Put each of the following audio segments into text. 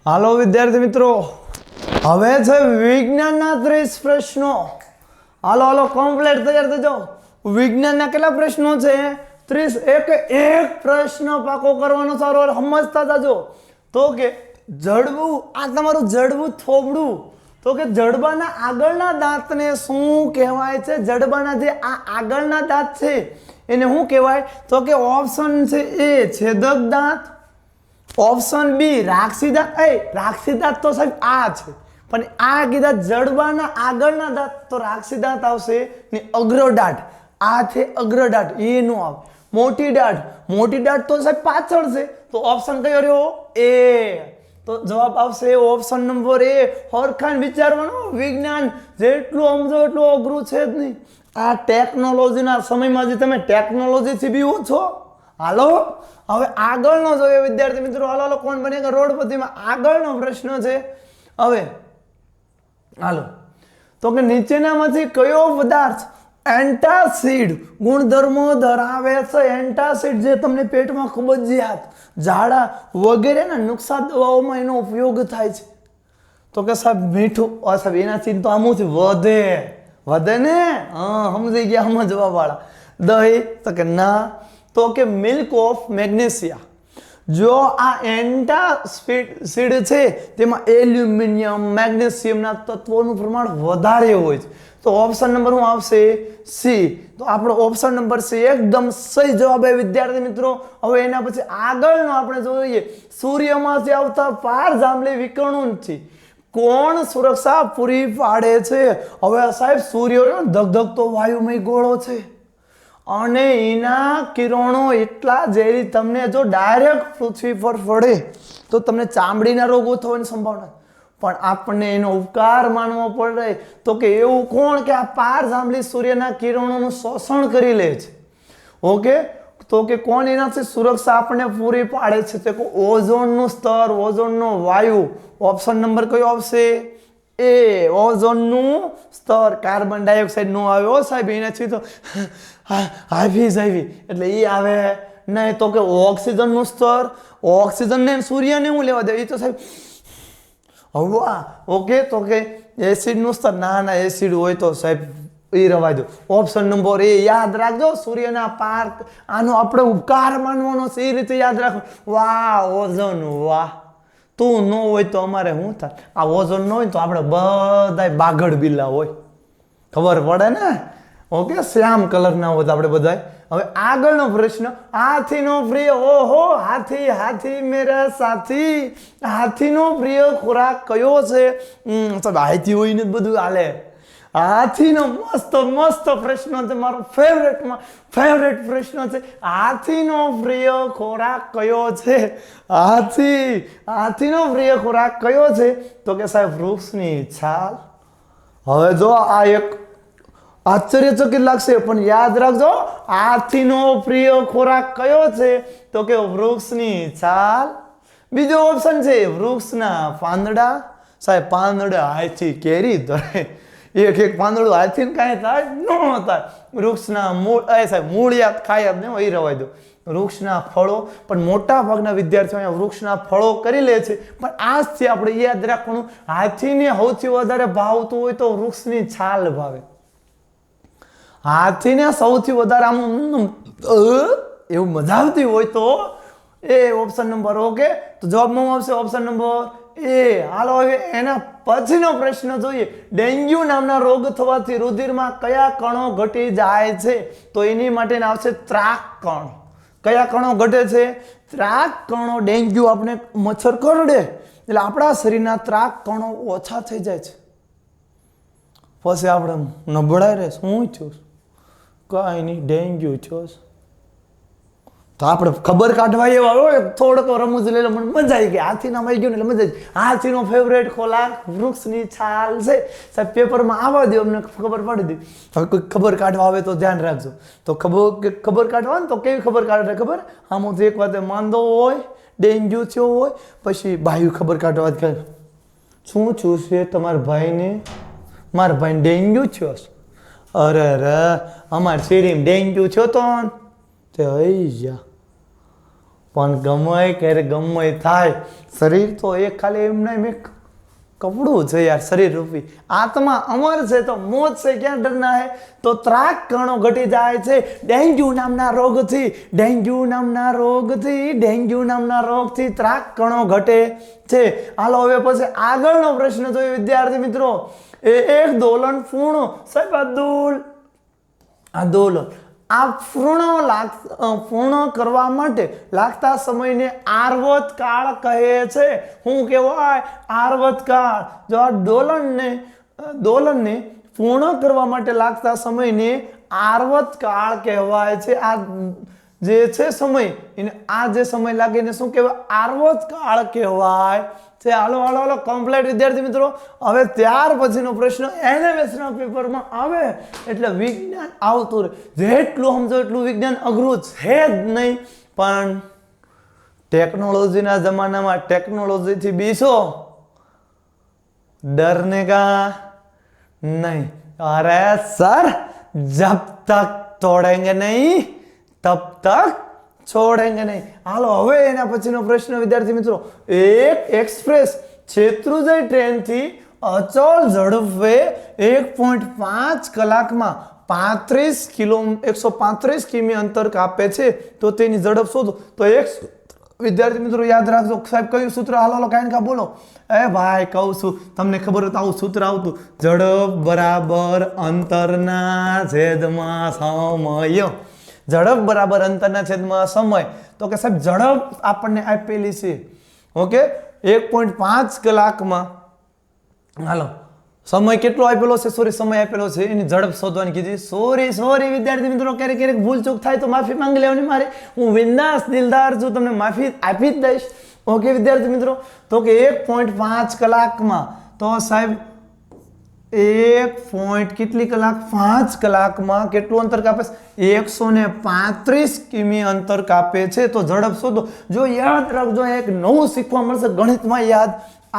હાલો વિદ્યાર્થી મિત્રો, હવે છે વિજ્ઞાનના 30 પ્રશ્નો. હાલો હાલો કમ્પ્લીટ તૈયાર થઈ જાઓ. વિજ્ઞાનના કેટલા પ્રશ્નો છે? 30. એક પ્રશ્ન પાકો કરવાનો સારો સમજતા જાજો. તો કે જડબું, આ તમારું જડબું થોબડું, તો કે જડબાના આગળના દાંતને શું કહેવાય છે? જડબાના જે આ આગળના દાંત છે એને શું કહેવાય? તો કે ઓપ્શન છે એ છેદક દાંત, ઓપ્શન બી રાક્ષસી દાંત. રાક્ષસી દાંત તો સાહેબ આ છે, પણ આ કીધા જડબાના આગળના દાંત તો રાક્ષસી દાંત આવશે ને અગ્રદાંત. આ છે અગ્રદાંત, એ નો આવે. મોટી દાંત, મોટી દાંત તો સાહેબ પાછળ છે, તો ઓપ્શન કયો રહ્યો? એ. તો જવાબ આવશે ઓપ્શન નંબર એ. હરખાન વિચારવાનું. વિજ્ઞાન જેટલું સમજો એટલું અઘરું છે જ નહીં. આ ટેકનોલોજીના સમયમાં જે તમે ટેકનોલોજીથી બીવો છો. હાલો હવે આગળનો જોઈએ વિદ્યાર્થી મિત્રો. હાલો હાલો કોણ બનેગા રોડપતિમાં આગળનો પ્રશ્ન છે. હવે હાલો, તો કે નીચેનામાંથી કયો પદાર્થ એન્ટાસિડ ગુણધર્મો ધરાવે છે? એન્ટાસિડ જે તમને પેટમાં કબજિયાત, ઝાડા વગેરેના નુકસાન દવાઓમાં એનો ઉપયોગ થાય છે. તો કે સાહેબ મીઠું. સાહેબ એનાથી તો આમથી વધે ને. હા સમજી ગયા સમજવા વાળા. દહીં? તો કે ના. તો કે મિલ્ક ઓફ મેગ્નેશિયા. જો આ એન્ટાસિડ છે તેમાં એલ્યુમિનિયમ, મેગ્નેશિયમના તત્વોનું પ્રમાણ વધારે હોય છે. તો ઓપ્શન નંબર શું આવશે? સી. તો આપણો ઓપ્શન નંબર સી એકદમ સહી જવાબ છે વિદ્યાર્થી મિત્રો. હવે એના પછી આગળનો આપણે જોઈએ. સૂર્યમાંથી આવતા પારજાંબલી વિકિરણોથી કોણ સુરક્ષા પૂરી પાડે છે? હવે સાહેબ સૂર્ય ધગધગતો વાયુમય ગોળો છે અને એના કિરણો એટલા ઝેરી, તમને જો ડાયરેક્ટ પૃથ્વી પર પડે તો તમને ચામડીના રોગો થવાની સંભાવના, પણ આપણને એનો ઉપકાર માનવો પડે. તો કે એવું કોણ કે આ પારજાંબલી સૂર્યના કિરણોનું શોષણ કરી લે છે? ઓકે, તો કે કોણ એનાથી સુરક્ષા આપણને પૂરી પાડે છે? તો કે ઓઝોનનું સ્તર, ઓઝોનનો વાયુ. ઓપ્શન નંબર કયો આવશે? એ. ઓઝોનનું સ્તર. કાર્બન ડાયોક્સાઇડ નો આવ્યો સાહેબ, એનાથી તો હાફીઝ આવી એટલે એ આવે નહીં. તો કે ઓક્સિજનનું સ્તર. ઓક્સિજન ને સૂર્યને હું લેવા દે? એ તો સાહેબ હવા. ઓકે, તો કે એસિડનું સ્તર. ના એસિડ હોય તો સાહેબ એ રવાય દો. ઓપ્શન નંબર એ યાદ રાખજો. સૂર્યના પાર આનો આપણે ઉપકાર માનવાનો છે, એ રીતે યાદ રાખો. વાહ ઓઝોન, વાહ. તું ન હોય તો અમારે શું થાય? આ ઓઝોન ન હોય તો આપણે બધા બાગડ બિલ્લા હોય. ખબર પડે ને? ઓકે, શ્યામ કલરના હોય આપણે બધા. હવે આગળનો પ્રશ્ન. હાથીનો પ્રિય, ઓહો હાથી, હાથી મેરા સાથી. હાથીનો પ્રિય ખોરાક કયો છે? હાથી હોય ને બધું હાલે. હાથીનો મસ્ત પ્રશ્ન છે, મારો ફેવરેટ પ્રશ્ન છે. હાથીનો પ્રિય ખોરાક કયો છે? હાથીનો પ્રિય ખોરાક કયો છે? તો કે સાહેબ વૃક્ષની છાલ. હવે જો આ એક આશ્ચર્યચકિત લાગશે, પણ યાદ રાખજો. હાથીનો પ્રિય ખોરાક કયો છે? તો કે વૃક્ષની છાલ. બીજો ઓપ્શન છે વૃક્ષના પાંદડા. સાહેબ પાંદડા હાથી કેરી ધરે, એક પાંદડું હાથીને કાંઈ થાય ન થાય. વૃક્ષના મૂળ, સાહેબ મૂળિયાત ખાય જ નહીં, એ રવાય દો. વૃક્ષના ફળો, પણ મોટા ભાગના વિદ્યાર્થીઓ અહીંયા વૃક્ષના ફળો કરી લે છે, પણ આજથી આપણે યાદ રાખવાનું, હાથીને સૌથી વધારે ભાવતું હોય તો વૃક્ષની છાલ ભાવે. હાથીને સૌથી વધારે આમ એવું મજા આવતી હોય તો એ ઓપ્શન નંબર. ઓકે, તો જવાબમાં આવશે ઓપ્શન નંબર એ. હાલો હવે એના પછીનો પ્રશ્ન જોઈએ. ડેન્ગ્યુ નામના રોગ થવાથી રુધિરમાં કયા કણો ઘટી જાય છે? તો એની માટે આવશે ત્રાક કણ. કયા કણો ઘટે છે? ત્રાક કણો. ડેન્ગ્યુ આપણે મચ્છર કરડે એટલે આપણા શરીરના ત્રાક કણો ઓછા થઈ જાય છે, પછી આપણે નબળાઈ રહે. શું થયું? કાંઈ નહીં, ડેન્ગ્યુ થયો. તો આપણે ખબર કાઢવા એવા હોય, થોડોક રમૂજ લઈ લો, મને મજા આવી ગઈ. હાથીના આવી ગયું એટલે મજા આવી. હાથીનો ફેવરેટ ખોરાક વૃક્ષની છાલ છે. સાહેબ પેપરમાં આવવા દો, અમને ખબર પડી દે. હવે કોઈ ખબર કાઢવા આવે તો ધ્યાન રાખજો. તો ખબર કાઢવા ને તો કેવી ખબર કાઢે ખબર? આમાંથી એક વાત માંદો હોય, ડેન્ગ્યુ થયો હોય, પછી બાયું ખબર કાઢવા કહે શું થયું છે તમારા ભાઈને? મારા ભાઈને ડેન્ગ્યુ થયો. અરે અમારે શેરીમાં ડેન્ગ્યુ થયો તો તે હઈ જા પણ ગમે ક્યારે ગમે થાય, શરીર તો એક ખાલી એમના એમ એક કપડું છે યાર, શરીર રૂપી. આત્મા અમર છે તો મોત છે ક્યાં ડરના હે. તો ત્રાક કણો ઘટી જાય છે ડેન્ગ્યુ નામના રોગથી ત્રાક કણો ઘટે છે. હાલો હવે પછી આગળનો પ્રશ્ન જોઈએ વિદ્યાર્થી મિત્રો. એક દોલન પૂર્ણ સાહેબ આ દોલન આ પૂર્ણ કરવા માટે લાગતા સમયને આર્વત કાળ કહે છે. શું કહેવાય? આર્વત કાળ. જો આ દોલનને પૂર્ણ કરવા માટે લાગતા સમયને આર્વત કાળ કહેવાય છે. આ જે છે સમય એને આ જે સમય લાગે એને શું કહેવાય? આર્વત કાળ કહેવાય છે. હાલો કમ્પ્લીટ વિદ્યાર્થી મિત્રો. હવે ત્યાર પછીનો પ્રશ્ન એનએમએસના પેપરમાં આવે એટલે વિજ્ઞાન આવતું રહે. જેટલું સમજો એટલું વિજ્ઞાન અઘરું છે જ નહીં. પણ ટેકનોલોજીના જમાનામાં ટેકનોલોજીથી બીસો डरने का नहीं. अरे सर जब तक तोड़ेंगे नहीं तब तक છોડેંગે નહીં. હાલો હવે એના પછીનો પ્રશ્ન વિદ્યાર્થી મિત્રો. એક એક્સપ્રેસ શેત્રુંજય ટ્રેનથી અચળ ઝડપે 1.5 કલાકમાં 135 કિમી અંતર કાપે છે તો તેની ઝડપ શોધો. તો એક વિદ્યાર્થી મિત્રો યાદ રાખજો સાહેબ કયું સૂત્ર? હાલો કાંઈ કા બોલો. એ ભાઈ કહું છું તમને ખબર હોય તો આવું સૂત્ર આવતું, ઝડપ બરાબર અંતરના છેદમાં સમય. ઝડપ બરાબર અંતરના છેદમાં સમય. તો કે સાહેબ ઝડપ આપણને આપેલી છે ઓકે 1.5 કલાકમાં. હાલો સમય કેટલો આપેલો છે? સમય આપેલો છે એની ઝડપ શોધવાની કીધી. સોરી વિદ્યાર્થી મિત્રો, ક્યારેક ભૂલ ચૂક થાય તો માફી માંગી લેવાની મારે. હું બિંદાસ દિલદાર છું, તમને માફી આપી જ દઈશ. ઓકે વિદ્યાર્થી મિત્રો. તો કે 1.5 કલાકમાં તો સાહેબ 5 કલાકમાં કેટલું અંતર કાપે છે? 135 કિમી અંતર કાપે છે. તો ઝડપ શોધો. જો યાદ રાખજો એક નવું શીખવા મળશે, ગણિતમાં યાદ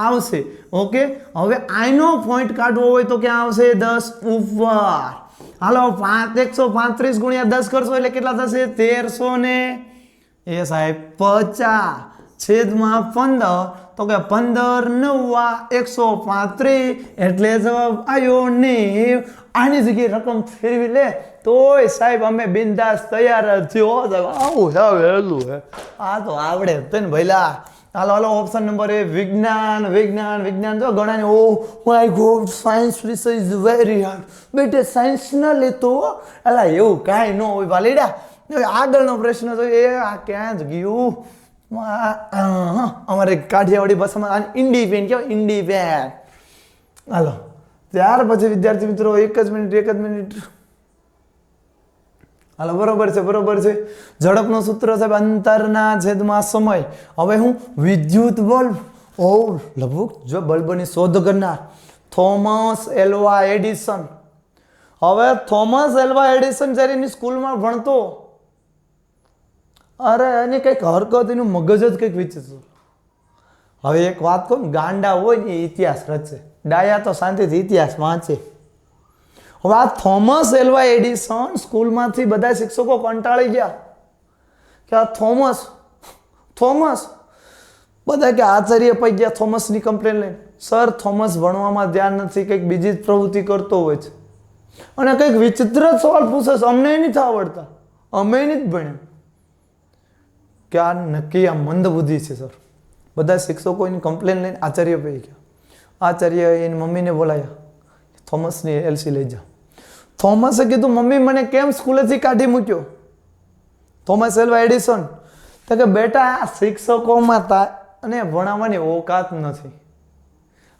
આવશે. ઓકે હવે આનો પોઈન્ટ કાઢવો હોય તો ક્યાં આવશે? 10 ઉપર. હાલો 135 ગુણ્યા 10 કરશો એટલે કેટલા થશે? 1300 ને એ સાહેબ 50 છેદમાં 15. તો કે 15 9 135 એટલે જવાબ આવ્યો 90. આની જગ્યાએ રકમ ફેરવી લે તોય સાહેબ અમે બિંદાસ તૈયાર જ થયો. આવું સાહેબ હેલું હે આ તો આવડે તને ભઈલા. હાલો ઓપ્શન નંબર એ વિજ્ઞાન. જો ઘણા ઓ માય ગોડ સાયન્સ વિષય ઇઝ વેરી હાર્ડ. બેટે સાયન્સ ના લેતો અલા એવું કાંઈ ન હોય વાલીડા. આગળનો પ્રશ્ન તો એ આ ક્યાં જ ગયું? અમારે કાઠિયાવાડી ભાષામાં ઇન્ડિપેન્ડ કહેવાય, ઇન્ડિપેન્ડ. હાલો ત્યાર પછી વિદ્યાર્થી મિત્રો એક જ મિનિટ. હાલો બરોબર છે. ઝડપનો સૂત્ર સાહેબ અંતરના છેદમાં સમય. હવે હું વિદ્યુત બલ્બ લગભગ જો બલ્બની શોધ કરનાર થોમસ એલ્વા એડિસન. હવે થોમસ એલ્વા એડિસન જ્યારે એની સ્કૂલમાં ભણતો, અરે એની કંઈક હરકત, એનું મગજ જ કંઈક વિચિત્ર. હવે એક વાત કહું, ગાંડા હોય ને ઇતિહાસ રચે, ડાયા તો શાંતિથી ઇતિહાસ વાંચે. હવે આ થોમસ એલ્વા એડિસન સ્કૂલમાંથી બધા શિક્ષકો કંટાળી ગયા કે આ થોમસ બધા કે આચાર્ય પૈ ગયા થોમસની કમ્પ્લેન લઈને. સર થોમસ ભણવામાં ધ્યાન નથી, કંઈક બીજી જ પ્રવૃત્તિ કરતો હોય છે અને કંઈક વિચિત્ર સવાલ પૂછે છે, અમને નથી આવડતા, અમે નથી ભણ્યા. કે આ નક્કી આ મંદ બુદ્ધિ છે સર. બધા શિક્ષકો એની કમ્પ્લેન લઈને આચાર્ય પૈ ગયા. આચાર્ય એની મમ્મીને બોલાયા, થોમસની એલસી લઈ જા. થોમસે કીધું મમ્મી મને કેમ સ્કૂલેથી કાઢી મૂક્યો? થોમસ એલ્વા એડિસન તો કે બેટા આ શિક્ષકોમાં અને ભણાવવાની ઓકાત નથી.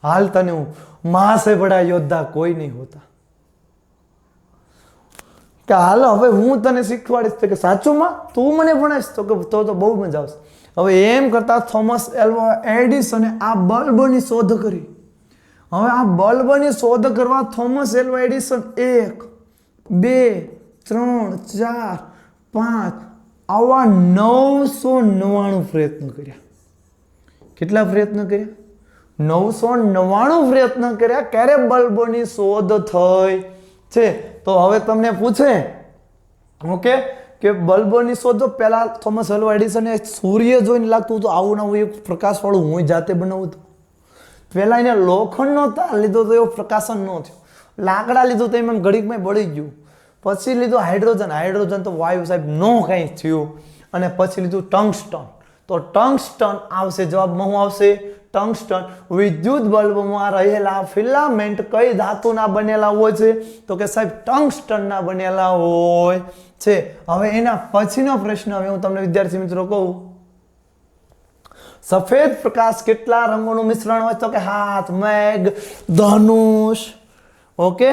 હાલ તને હું માँ से बड़ा योद्धा कोई नहीं होता. કે હાલ હવે હું તને શીખવાડીશ. તો કે સાચું માં તું મને ભણાવીશ? તો કે તો બહુ મજા આવશે. હવે એમ કરતા થોમસ એલ્વા એડિસને આ બલ્બની શોધ કરી. હવે આ બલ્બની શોધ કરવા થોમસ એલ્વા એડિસન 1 2 3 4 5 આવા 999 પ્રયત્ન કર્યા. કેટલા પ્રયત્ન કર્યા? 999 પ્રયત્ન કર્યા. ક્યારે બલ્બની શોધ થઈ છે? તો હવે તમને પૂછે ઓકે કે બલ્બોની શોધ પહેલા થોમસ આલ્વા એડિસને સૂર્ય જોઈને લાગતું હતું આવું ના એવું પ્રકાશવાળું હું જાતે બનાવું હતું. પહેલા એને લોખંડનો તાર લીધો તો એવો પ્રકાશન ન થયો. લાકડા લીધું તો એમ ઘડીકમાં બળી ગયું. પછી લીધું હાઇડ્રોજન તો વાયુ સાહેબ નો કંઈ થયું. અને પછી લીધું ટંગસ્ટન. તો ટંગસ્ટન આવશે, જવાબમાં શું આવશે? ટંગસ્ટન. વિદ્યુત બલ્બમાં રહેલા ફિલામેન્ટ કઈ ધાતુના બનેલા હોય છે? તો કે સાહેબ ટંગસ્ટનના બનેલા હોય છે. હવે એના પછીનો પ્રશ્ન હવે હું તમને વિદ્યાર્થી મિત્રો કહું, સફેદ પ્રકાશ કેટલા રંગોનું મિશ્રણ હોય? તો કે હાથ, મેઘ, ધનુષ. ઓકે,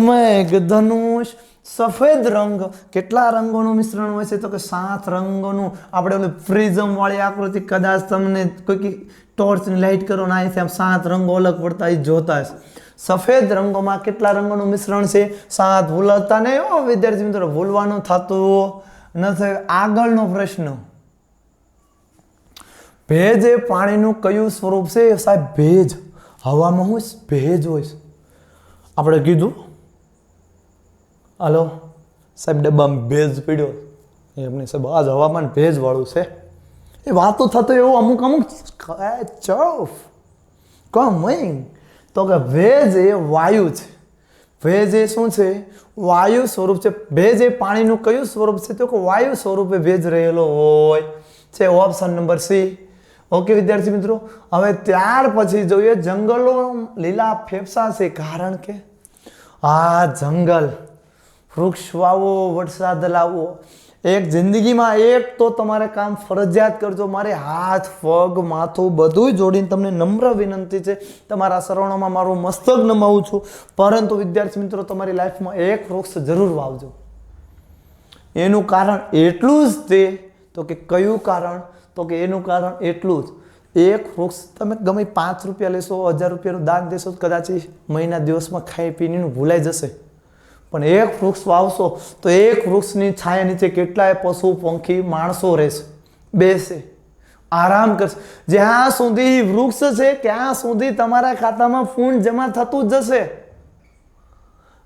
મેઘ, ધનુષ. સફેદ રંગ કેટલા રંગોનું મિશ્રણ હોય છે? તો કે 7 રંગોનું. આપણે ઓલી પ્રિઝમ વાળી આકૃતિ કદાચ તમને કોઈ ટોર્ચની લાઇટ કરો ને અહીંથી આમ 7 રંગો અલગ પડતા એ જોતા હશે. સફેદ રંગોમાં કેટલા રંગોનું મિશ્રણ છે? 7. ભૂલતા નહીં હો વિદ્યાર્થી મિત્રો, ભૂલવાનું થતું નથી. આગળનો પ્રશ્ન, ભેજ એ પાણીનું કયું સ્વરૂપ છે? સાહેબ ભેજ હવામાં હોય, ભેજ હોય. આપણે કીધું હાલો સાહેબ ડબ્બામાં ભેજ પડ્યો એમને સાહેબ આજ હવામાન ભેજ વાળું છે એ વાતો થતો એવું અમુક ચોફ કમિંગ. તો કે ભેજ એ વાયુ છે. ભેજ એ શું છે? વાયુ સ્વરૂપ છે. ભેજ એ પાણીનું કયું સ્વરૂપ છે? તો કે વાયુ સ્વરૂપે ભેજ રહેલો હોય છે. Option number C. ઓકે વિદ્યાર્થી મિત્રો, હવે ત્યાર પછી જોઈએ જંગલો લીલા ફેફસા છે કારણ કે આ જંગલ, વૃક્ષ વાવો, વરસાદ લાવો. એક જિંદગીમાં એક તો તમારે કામ ફરજિયાત કરજો. મારે હાથ, પગ, માથું બધું જોડીને તમને નમ્ર વિનંતી છે, તમારા શરણોમાં મારું મસ્તક નમાવું છું, પરંતુ વિદ્યાર્થી મિત્રો તમારી લાઈફમાં એક વૃક્ષ જરૂર વાવજો. એનું કારણ એટલું જ તે, તો કે કયું કારણ? તો કે એનું કારણ એટલું જ, એક વૃક્ષ તમે ગમે 5 રૂપિયા લેશો, 1000 રૂપિયાનું દાન દેશો, કદાચ મહિના દિવસમાં ખાઈ પીને ભૂલાઈ જશે. પણ એક વૃક્ષ વાવશો તો એક વૃક્ષની છાયા નીચે કેટલાય પશુ, પંખી, માણસો રહેશે, બેસે, આરામ કરશે. જ્યાં સુધી વૃક્ષ છે ત્યાં સુધી તમારા ખાતામાં ફૂંડ જમા થતું જ જશે.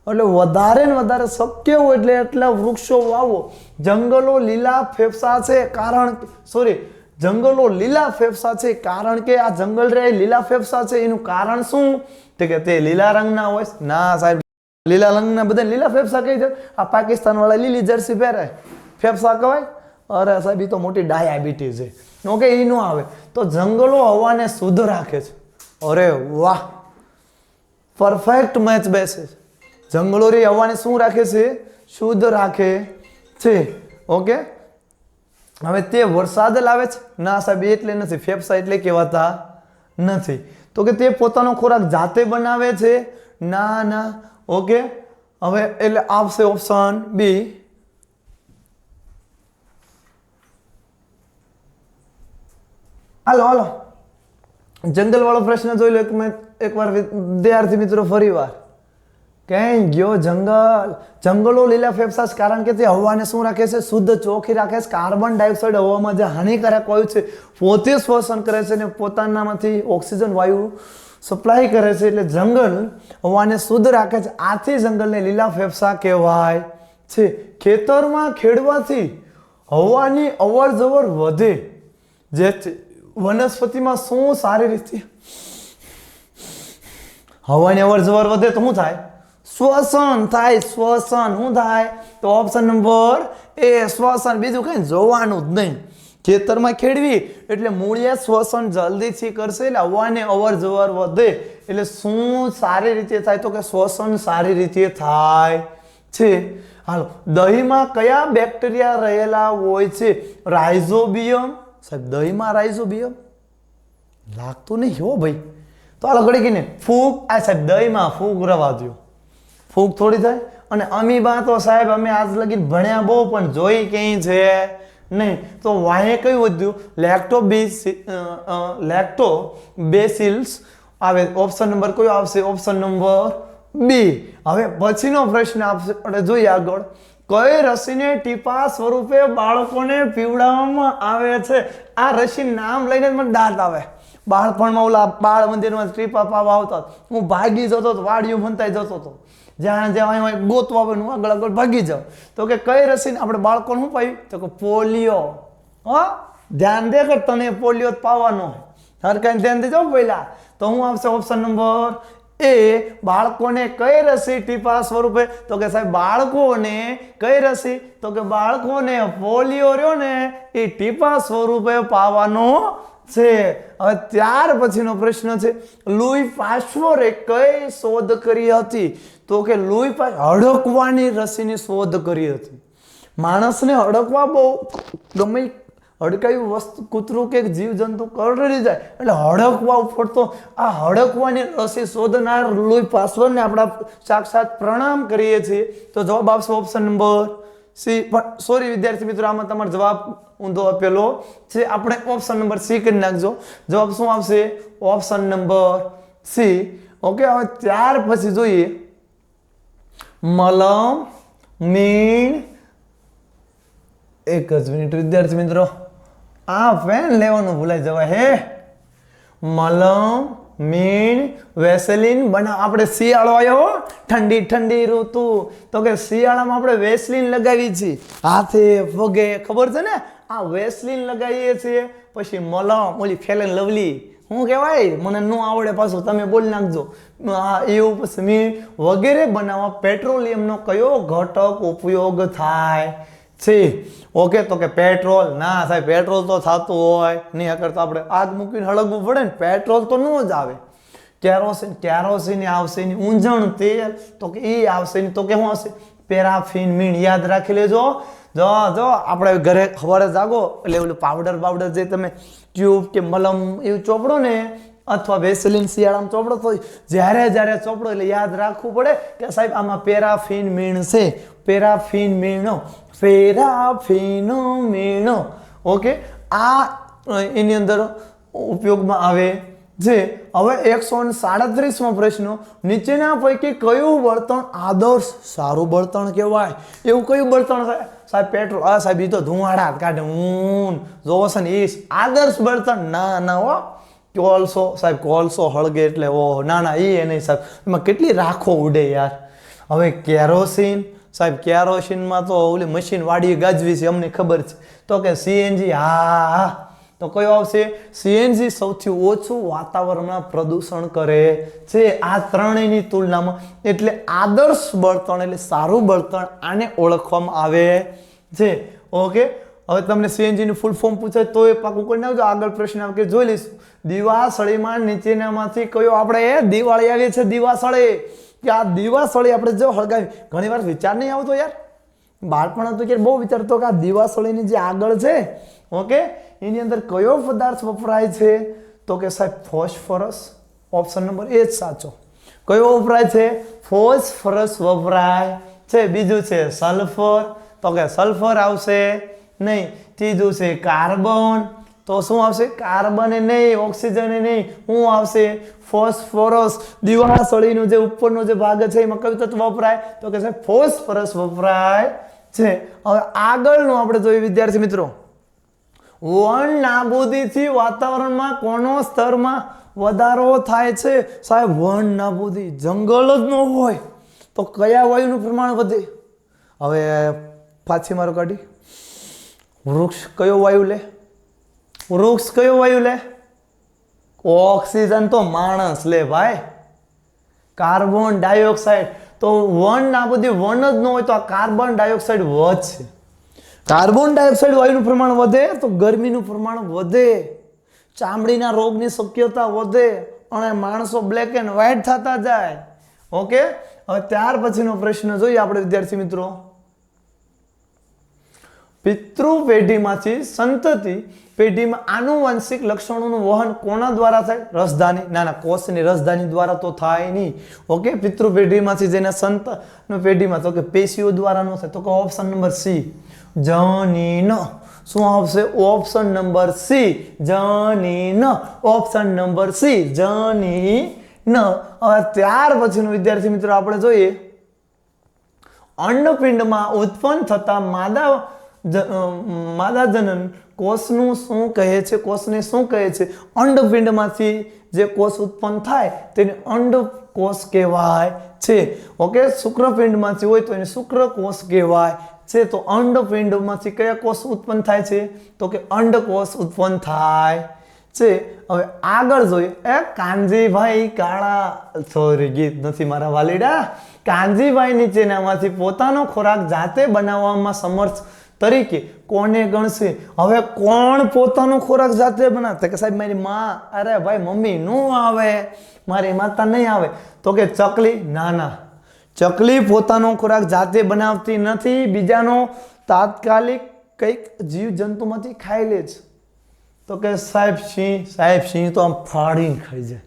એટલે વધારે ને વધારે શક્ય હોય એટલે એટલા વૃક્ષો વાવો. જંગલો લીલા ફેફસા છે કારણ જંગલો લીલા ફેફસા છે કારણ કે આ જંગલ રે લીલા ફેફસા છે. એનું કારણ શું? તો કે તે લીલા રંગના હોય. ના સાહેબ, લીલા રંગના બધા લીલા ફેફસા કઈ છે? આ પાકિસ્તાન વાળા લીલી જર્સી પહેરે ફેફસા કહેવાય? અરે સાહેબ એ તો મોટી ડાયાબિટીસ છે. ઓકે, એ ન આવે. તો જંગલો હવાને શુદ્ધ રાખે છે. અરે વાહ, પરફેક્ટ મેચ બેસે છે. જંગલો રે હવાને શું રાખે છે? શુદ્ધ રાખે છે. ઓકે, હવે તે વરસાદ લાવે છે? ના સાહેબ, એટલે નથી. ફેફસા એટલે કહેવાતા નથી. તો કે તે પોતાનો ખોરાક જાતે બનાવે છે? ના. ઓકે, હવે એટલે આવશે ઓપ્શન બી. હાલો જંગલ વાળો પ્રશ્ન જોઈ લો એકવાર વિદ્યાર્થી મિત્રો. ફરી વાર ક્યાંય ગયો જંગલો લીલા ફેફસા કારણ કે તે હવાને શું રાખે છે? શુદ્ધ, ચોખ્ખી રાખે છે. કાર્બન ડાયોક્સાઇડ હવામાં જે હાનિકારક વાયુ છે પોતે શ્વસન કરે છે અને પોતાનામાંથી ઓક્સિજન વાયુ સપ્લાય કરે છે. એટલે જંગલ હવાને શુદ્ધ રાખે છે. આથી જંગલને લીલા ફેફસા કહેવાય છે. ખેતરમાં ખેડવાથી હવાની અવર જવર વધે, જેથી વનસ્પતિમાં શું સારી રીતે હવાની અવર જવર વધે તો શું થાય? શ્વસન થાય. શ્વસન શું થાય? તો ઓપ્શન નંબર એ, શ્વસન. બીજું કઈ જોવાનું જ નહીં. ખેતરમાં ખેડવી એટલે મૂળિયા શ્વસન જલ્દીથી કરશે એટલે હવાને અવર જવર વધે એટલે શું સારી રીતે થાય? તો કે શ્વસન સારી રીતે થાય છે. હાલો, દહીંમાં કયા બેક્ટેરિયા રહેલા હોય છે? રાઇઝોબિયમ. સાહેબ દહીંમાં રાઇઝોબિયમ લાગતું નહીં હો ભાઈ. તો હાલો ઘડી કહીને ફૂગ. આ સાહેબ દહીંમાં ફૂગ રવા દો, ફૂગ થોડી થાય. અને અમીબા તો સાહેબ અમે આજ લગી ભણ્યા બહુ પણ જોઈ ક્યાંય છે નહીં. તો વાહે કયું વધ્યું? લેક્ટોબેસિલ્સ આવે. ઓપ્શન નંબર કયો આવશે? Option number B. હવે પછીનો પ્રશ્ન આપણે જોઈએ આગળ. કઈ રસીને ટીપા સ્વરૂપે બાળકોને પીવડાવવામાં આવે છે? આ રસી નામ લઈને મને દાંત આવે. બાળપણમાં ઓલા બાળ મંદિરમાં ટીપા પાવા આવતા, હું ભાગી જતો હતો, વાડીઓ મંતાઈ જતો હતો. જ્યાં જ્યાં હોય ગોતવા હોય આગળ આગળ ભાગી જાઓ. તો કે કઈ રસીને આપણે બાળકોને શું પાયું? તો કે પોલિયો. હા, ધ્યાન દે કે તને પોલિયો પાવાનો હોય. હર કઈ ધ્યાન દેજો પહેલા. તો હું આવશે ઓપ્શન નંબર એ, બાળકોને કઈ રસી ટીપા સ્વરૂપે? તો કે સાહેબ બાળકોને કઈ રસી? તો કે બાળકોને પોલિયો રહ્યો ને એ ટીપા સ્વરૂપે પાવાનો છે. હવે ત્યાર પછીનો પ્રશ્ન છે, લુઈ પાસ્ચોરે કઈ શોધ કરી હતી? તો કે લુઈ હડકવાની રસીની શોધ કરી હતી. માણસને હડકવા બહુ ગમે, હડકાયું વસ્તુ કૂતરું કે જીવજંતુ કરડી જાય એટલે હડકવા ઉપર, તો આ હડકવાની રસી શોધનાર લુઈ પાસ્ચોરને આપણા સાક્ષાત પ્રણામ કરીએ છીએ. તો જવાબ આવશે ઓપ્શન નંબર સી. પણ સોરી વિદ્યાર્થી મિત્રો, આમાં તમારો જવાબ ઊંધો આપેલો છે. આપણે ઓપ્શન નંબર સી કરી નાખજો. જવાબ શું આવશે? Option number C. ઓકે, હવે ત્યાર પછી જોઈએ મલમ, મીણ. એક જ મિનિટ વિદ્યાર્થી મિત્રો, આ પેન લેવાનું ભૂલાઈ જવાય હે. મલમ, મીણ, વેસલીન બનાવ. આપણે શિયાળો આવ્યો, ઠંડી ઠંડી ઋતુ, તો કે શિયાળામાં આપણે વેસલીન લગાવી છીએ હાથે પગે, ખબર છે ને? આ વેસલીન લગાવીએ છીએ. પછી મલમ, ઓલી ફેર એન્ડ લવલી, શું કહેવાય મને ન આવડે પાછું, તમે બોલી નાખજો. એવું પછી મીણ વગેરે બનાવવા પેટ્રોલિયમનો કયો ઘટક ઉપયોગ થાય છે? ઓકે, તો કે પેટ્રોલ. ના સાહેબ, પેટ્રોલ તો થતું હોય નહીં, અગર તો આપણે આગ મૂકીને હળગવું પડે ને, પેટ્રોલ તો ન જ આવે. કેરોસીન, કેરોસીન આવશે એની ઊંજણ તેલ, તો કે એ આવશે. તો કે શું આવશે? પેરાફિન. મીણ યાદ રાખી લેજો. જો આપણે ઘરે સવારે જાગો એટલે ઓલું પાવડર જે તમે ટ્યુબ કે મલમ એવું ચોપડો ને, અથવા વેસલીન શિયાળામાં ચોપડો, તો જ્યારે ચોપડો એટલે યાદ રાખવું પડે કે સાહેબ આમાં પેરાફિન મીણ છે. પેરાફિન મીણો, પેરાફિનો મીણો. ઓકે, આ એની અંદર ઉપયોગમાં આવે છે. હવે 137મો પ્રશ્ન, નીચેના પૈકી કયું બળતણ આદર્શ સારું બળતણ કહેવાય? એવું કયું બળતણ સાહેબ? પેટ્રોલ. હા સાહેબ, એ તો ધુમાડા કાઢે, જોવો છે ને, એ આદર્શ બળતણ ના હો. કોલસો સાહેબ, કોલસો હળગે એટલે ઓહ, ના એ નહીં સાહેબ, એમાં કેટલી રાખો ઉડે યાર. હવે કેરોસીન સાહેબ, કેરોસીનમાં તો ઓલી મશીન વાડી ગાજવી છે, અમને ખબર છે. તો કે સીએનજી. હા, તો કયો આવશે? સીએનજી સૌથી ઓછું વાતાવરણમાં પ્રદૂષણ કરે છે આ ત્રણેયની તુલનામાં. એટલે આદર્શ બળતણ એટલે સારું બળતણ આને ઓળખવામાં આવે છે. ઓકે, હવે તમને સીએનજી નું ફૂલ ફોર્મ પૂછાય તો એ પાકું કરી નાખજો. આગળ પ્રશ્ન આપણે જોઈ લઈશું. દિવાસળીમાં નીચેનામાંથી કયો? આપણે દિવાળી આવી છે, દિવાસળી, કે આ દિવાસળી આપણે જો હળગાવી, ઘણી વાર વિચાર નહીં આવતો યાર, બાળપણ હતું કે બહુ વિચારતો કે આ દિવાસળીની જે આગળ છે, ઓકે, એની અંદર કયો પદાર્થ વપરાય છે? તો કે સાહેબ ફોસ્ફરસ. ઓપ્શન નંબર એ જ સાચો. કયો વપરાય છે? ફોસ્ફરસ વપરાય છે. બીજું છે સલ્ફર, તો કે સલ્ફર આવશે નહીં. ત્રીજું છે કાર્બન, તો શું આવશે? કાર્બન એ નહીં, ઓક્સિજન એ નહીં, શું આવશે? ફોસ્ફરસ. દિવાસળીનું જે ઉપરનો જે ભાગ છે એમાં કયું તત્વ વપરાય? તો કે સાહેબ ફોસ્ફરસ વપરાય છે. હવે આગળનું આપણે જોઈએ વિદ્યાર્થી મિત્રો, વન નાબૂદીથી વાતાવરણમાં કોનો સ્તરમાં વધારો થાય છે? સાહેબ વન નાબૂદી, જંગલ જ ન હોય તો કયા વાયુનું પ્રમાણ વધે? હવે પાછી મારો કાઢી. વૃક્ષ કયો વાયુ લે? વૃક્ષ કયો વાયુ લે? ઓક્સિજન તો માણસ લે ભાઈ. કાર્બન ડાયોક્સાઇડ, તો વન નાબૂદી, વન જ ન હોય તો આ કાર્બન ડાયોક્સાઇડ વધશે. કાર્બન ડાયોક્સાઇડ વાયુનું પ્રમાણ વધે તો ગરમીનું પ્રમાણ વધે, ચામડીના રોગની શક્યતા વધે અને માણસો બ્લેક એન્ડ વ્હાઇટ થતા જાય. ઓકે, હવે ત્યાર પછીનો પ્રશ્ન જોઈએ આપણે વિદ્યાર્થી મિત્રો. પિતૃ પેઢીમાંથી સંતતિ પેઢીમાં આનુવંશિક લક્ષણોનું વહન કોના દ્વારા થાય? રસધાની. ના, કોષની રસધાની દ્વારા તો થાય નહીં. ઓકે, પિતૃ પેઢીમાંથી જેને સંતાન પેઢીમાં, તો કે પેશીઓ દ્વારા ન થાય. તો કે ઓપ્શન નંબર સી, જનીન. શું આવશે? ઓપ્શન નંબર સી, જનીન. ઓપ્શન નંબર સી, જનીન. હવે ત્યાર પછીનું વિદ્યાર્થી મિત્રો આપણે જોઈએ, અંડપિંડમાં ઉત્પન્ન થતા માદા જનન કોષનું શું કહે છે? કોષને શું કહે છે? અંડપિંડમાંથી જે કોષ ઉત્પન્ન થાય તેને અંડકોષ કહેવાય છે. ઓકે, શુક્રપિંડમાંથી હોય તો એને શુક્રકોષ કહેવાય છે. તો અંડપિંડમાંથી કયા કોષ ઉત્પન્ન થાય છે? તો કે અંડકોષ ઉત્પન્ન થાય છે. હવે આગળ જોઈએ. કાનજીભાઈ કાળા, સોરી ગીત નથી મારા વાલીડા. કાનજીભાઈ નીચેનામાંથી પોતાનો ખોરાક જાતે બનાવવામાં સમર્થ તરીકે કોને ગણશે? હવે કોણ પોતાનો ખોરાક જાતે બનાવશે? કે સાહેબ મારી માં. અરે ભાઈ મમ્મી નો આવે, મારી માતા નહીં આવે. તો કે ચકલી? ના ના, ચકલી પોતાનો ખોરાક જાતે બનાવતી નથી, બીજાનો તાત્કાલિક કંઈક જીવ જંતુમાંથી ખાઈ લે છે. તો કે સાહેબ સિંહ તો આમ ફાડીને ખાઈ જાય.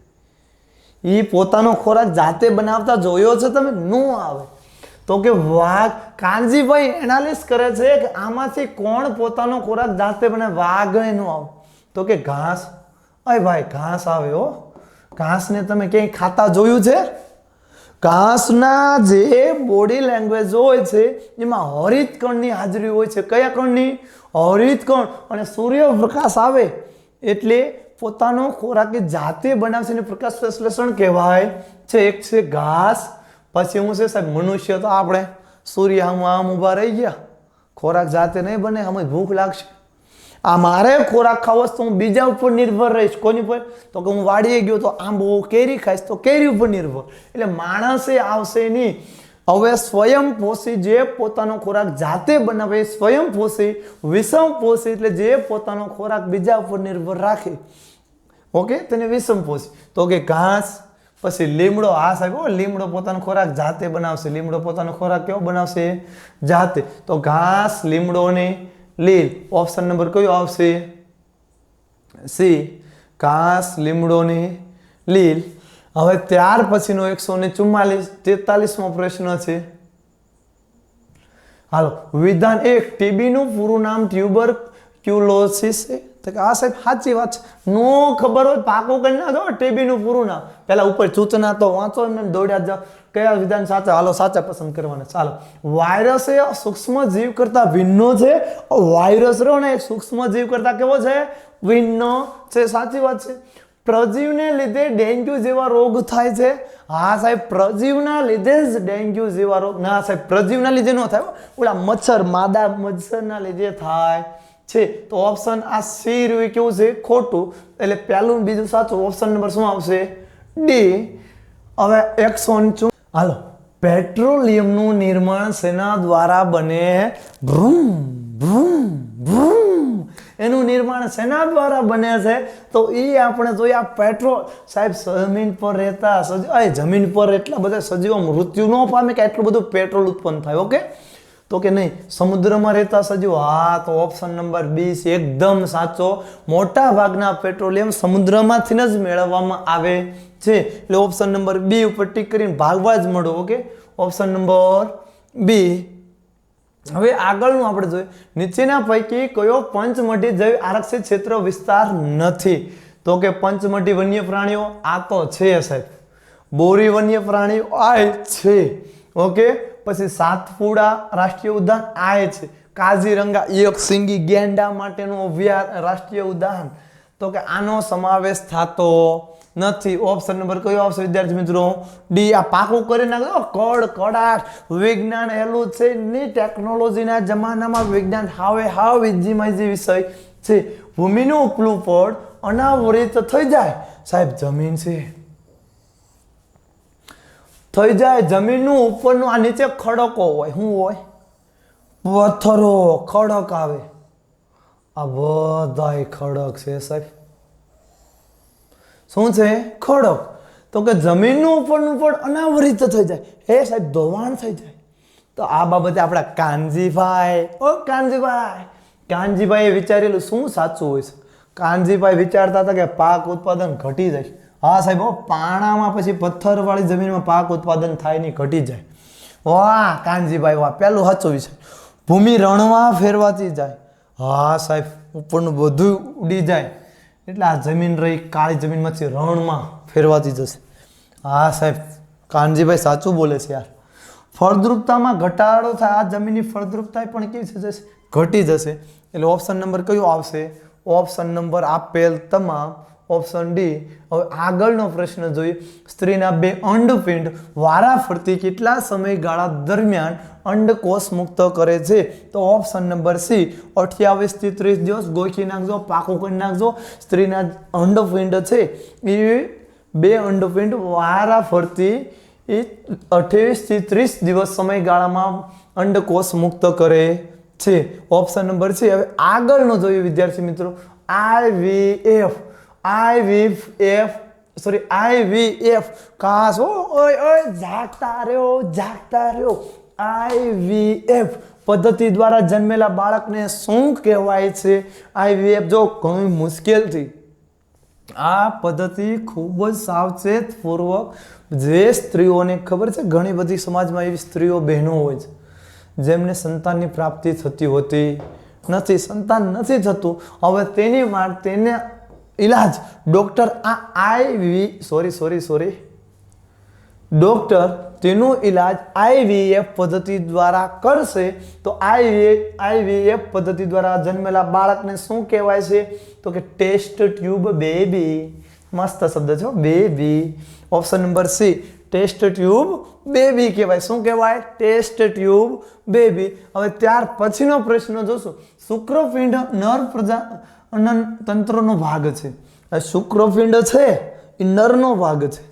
એ પોતાનો ખોરાક જાતે બનાવતા જોયો છે તમે? નો આવે. તો કે વાઘ. કાનજીભાઈ એનાલિસ કરે છે કે આમાંથી કોણ પોતાનો ખોરાક જાતે બનાવે? વાઘ નો આવે. તો કે ઘાસ. અરે ભાઈ ઘાસ આવે હો. ઘાસને તમે ક્યાંય ખાતા જોયું છે? ઘાસના જે બોડી લેંગ્વેજ હોય છે એમાં હરિત કણની હાજરી હોય છે. કયા કણની? હરિત કણ. અને સૂર્યપ્રકાશ આવે એટલે પોતાનો ખોરાક જાતે બનાવશે ને પ્રકાશ સંશ્લેષણ કહેવાય છે. એક છે ઘાસ, પછી હું છે સાહેબ મનુષ્ય. તો આપણે સૂર્ય આમ ઊભા રહી ગયા, ખોરાક જાતે નહીં બને, અમે ભૂખ લાગશે, આ મારે ખોરાક ખાવો તો હું બીજા ઉપર નિર્ભર રહીશ. કોની પર? તો કે હું વાડીએ ગયો તો આંબો કેરી ખાઈશ તો કેરી ઉપર નિર્ભર. એટલે માણસે આવશે નહીં. હવે સ્વયંપોષી જે પોતાનો ખોરાક જાતે બનાવે, સ્વયંપોષી. વિષમપોષી એટલે જે પોતાનો ખોરાક બીજા ઉપર નિર્ભર રાખે, ઓકે, તેને વિષમપોષી. તો કે ઘાસ, પછી લીમડો. હા સાહેબ, લીમડો પોતાનો ખોરાક જાતે બનાવશે. લીમડો પોતાનો ખોરાક કેવો બનાવશે? જાતે. તો ઘાસ, લીમડો ને લીલ. ઓપ્શન નંબર કયો આવશે? સી, ઘાસ, લીમડો ને લીલ. હવે ત્યાર પછીનો 143મો પ્રશ્ન છે. હાલો, વિધાન 1. ટીબીનું પૂરું નામ ટ્યુબરક્યુલોસિસ છે. તો કે આ સાહેબ સાચી વાત છે. નો ખબર હોય પાકું કરી નાખો ટીબીનું પૂરું નામ. પહેલા ઉપર સૂચના તો વાંચો ને દોડ્યા જાઓ. કયા વિધાન સાચા? હાલો સાચા પસંદ કરવાના. ચાલો, વાયરસ એ સૂક્ષ્મ જીવ કરતા ભિન્નો છે. વાયરસ રહ્યો ને સૂક્ષ્મ જીવ કરતા કેવો છે? ભિન્નો છે. સાચી વાત છે. પ્રજીવને લીધે ડેન્ગ્યુ જેવા રોગ થાય છે. હા સાહેબ, પ્રજીવના લીધે જ ડેન્ગ્યુ જેવા રોગ. ના સાહેબ, પ્રજીવના લીધે ન થાય, ઓલા મચ્છર, માદા મચ્છરના લીધે થાય છે. તો ઓપ્શન આ સી રહ્યું કેવું છે? ખોટું. એટલે પહેલું બીજું સાચું. ઓપ્શન નંબર શું આવશે? ડી. હવે 104. હાલો, પેટ્રોલિયમનું નિર્માણ શેના દ્વારા બને? ભ્રૂમ ભ્રૂમ ભ્રૂમ. એનું નિર્માણ શેના દ્વારા બને છે? તો એ આપણે જોઈએ. આ પેટ્રોલ સાહેબ જમીન પર રહેતા જમીન પર એટલા બધા સજીવો મૃત્યુ ન પામે કે એટલું બધું પેટ્રોલ ઉત્પન્ન થાય. ઓકે, તો કે નહીં. સમુદ્રમાં રહેતા સજીવો? હા, તો ઓપ્શન નંબર બી છે એકદમ સાચો. મોટા ભાગના પેટ્રોલિયમ સમુદ્રમાંથી જ મેળવવામાં આવે છે. એટલે ઓપ્શન નંબર બી ઉપર ટીક કરીને ભાગવા જ મળો. Okay, option number B. હવે આગળનું આપણે જોઈએ. નીચેના પૈકી કયો પંચમઢી જૈવ આરક્ષિત ક્ષેત્ર વિસ્તાર નથી? તો કે પંચમઢી વન્ય પ્રાણીઓ આ તો છે સાહેબ. બોરી વન્ય પ્રાણીઓ આ છે. ઓકે, પછી સાતપુડા રાષ્ટ્રીય ઉદ્યાન આ છે. કાઝીરંગા એક સિંગી ગેંડા માટેનું અભયારણ્ય રાષ્ટ્રીય ઉદ્યાન. તો કે આનો સમાવેશ થતો નથી. ઓપ્શન નંબર કયો આવશે વિદ્યાર્થી મિત્રો? ડી. આ પાકું કરી નાખો. કડાટ વિજ્ઞાન હેલું છે ની. ટેકનોલોજીના જમાનામાં વિજ્ઞાન હાવ ઇઝી વિષય છે. ભૂમિનું ઉપલું પડ અનાવૃત થઈ જાય. સાહેબ જમીન છે, થઈ જાય. જમીનનું ઉપરનું આ નીચે ખડકો હોય. શું હોય? પથ્થરો, ખડક આવે. આ બધાય ખડક છે સાહેબ. શું છે? ખડક. તો કે જમીનનું ઉપરનું પડ અનાવૃત થઈ જાય. હે સાહેબ, ધોવાણ થઈ જાય. તો આ બાબતે આપણા કાનજીભાઈએ વિચારેલું શું સાચું હોય છે? કાનજીભાઈ વિચારતા હતા કે પાક ઉત્પાદન ઘટી જાય. હા સાહેબ, પાણામાં પછી પથ્થરવાળી જમીનમાં પાક ઉત્પાદન થાય નહીં, ઘટી જાય. વાહ કાનજીભાઈ વાહ, પહેલું સાચું વિષય. ભૂમિ રણમાં ફેરવાતી જાય. હા સાહેબ, ઉપરનું બધું ઉડી જાય એટલે આ જમીન રહી કાળી જમીનમાંથી રણમાં ફેરવાતી જશે. હા સાહેબ, કાનજીભાઈ સાચું બોલે છે યાર. ફળદ્રુપતામાં ઘટાડો થાય. આ જમીનની ફળદ્રુપતા પણ કેવી થઈ જશે? ઘટી જશે. એટલે ઓપ્શન નંબર કયો આવશે? ઓપ્શન નંબર આપેલ તમામ, ઓપ્શન ડી. હવે આગળનો પ્રશ્ન જોઈએ. સ્ત્રીના 2 અંડપિંડ વારાફરતી કેટલા સમયગાળા દરમિયાન અંડકોષ મુક્ત કરે છે? તો ઓપ્શન નંબર સી 28 થી 30 દિવસ. ગોખી નાખજો, પાકું કરી નાખજો. સ્ત્રીના અંડપિંડ છે એ 2 અંડપિંડ વારાફરતી 28 થી 30 દિવસ સમયગાળામાં અંડકોષ મુક્ત કરે છે. ઓપ્શન નંબર છે. હવે આગળનો જોઈએ વિદ્યાર્થી મિત્રો. IVF કાસ ઓય જાગતા રહ્યો. IVF પદ્ધતિ દ્વારા જન્મેલા બાળકને શું કહેવાય છે? IVF જો ઘણી મુશ્કેલથી આ પદ્ધતિ ખૂબ જ સાવચેત પૂર્વક જે સ્ત્રીઓને ખબર છે, ઘણી બધી સમાજમાં એવી સ્ત્રીઓ બહેનો હોય છે જેમને સંતાનની પ્રાપ્તિ થતી હોતી નથી, સંતાન નથી થતું. હવે તેની માટે તેને ઈલાજ ડોક્ટર ડોક્ટર તેનો ઈલાજ IVF પદ્ધતિ દ્વારા કરશે. તો IVF પદ્ધતિ દ્વારા જન્મેલા બાળકને શું કહેવાય છે? તો કે ટેસ્ટ ટ્યુબ બેબી. મસ્ત શબ્દ છે, baby. Option number C test tube baby કહેવાય. શું કહેવાય? Test tube baby. હવે ત્યાર પછીનો પ્રશ્ન જોશું. શુક્રપિંડ નર પ્રજનન તંત્રનો ભાગ છે. શુક્રપિંડ છે એ નરનો ભાગ છે.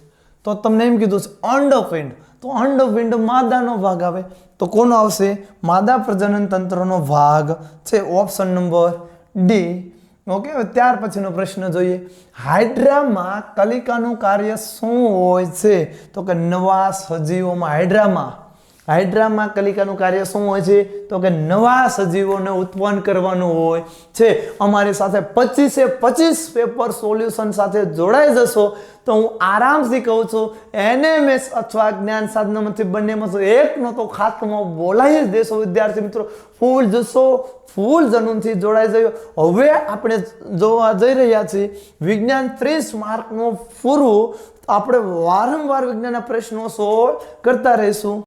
તો તમને એમ કીધું છે અંડપિંડ, તો અંડપિંડ માદાનો ભાગ આવે. તો કોનો આવશે? માદા પ્રજનન તંત્રનો ભાગ છે. Option number D. ઓકે. ત્યાર પછીનો પ્રશ્ન જોઈએ. હાઇડ્રામાં કલિકાનું કાર્ય શું હોય છે? તો કે નવા સજીવોમાં હાઇડ્રામાં કલિકાનું કાર્ય શું હોય છે? તો કે નવા સજીવોને ઉત્પન્ન કરવાનું હોય છે. અમારી સાથે 25 પેપર સોલ્યુશન સાથે જોડાઈ જશો તો હું આરામથી કહું છું NMS અથવા જ્ઞાન સાધનામાંથી બંનેમાં એકનો તો ખાતમો બોલાવી જ દેશો. વિદ્યાર્થી મિત્રો ફૂલ જશો, ફૂલ જનૂનથી જોડાઈ જજો. હવે આપણે જોવા જઈ રહ્યા છીએ વિજ્ઞાન 30 માર્કનું પૂરું. આપણે વારંવાર વિજ્ઞાનના પ્રશ્નો સોલ્વ કરતા રહીશું.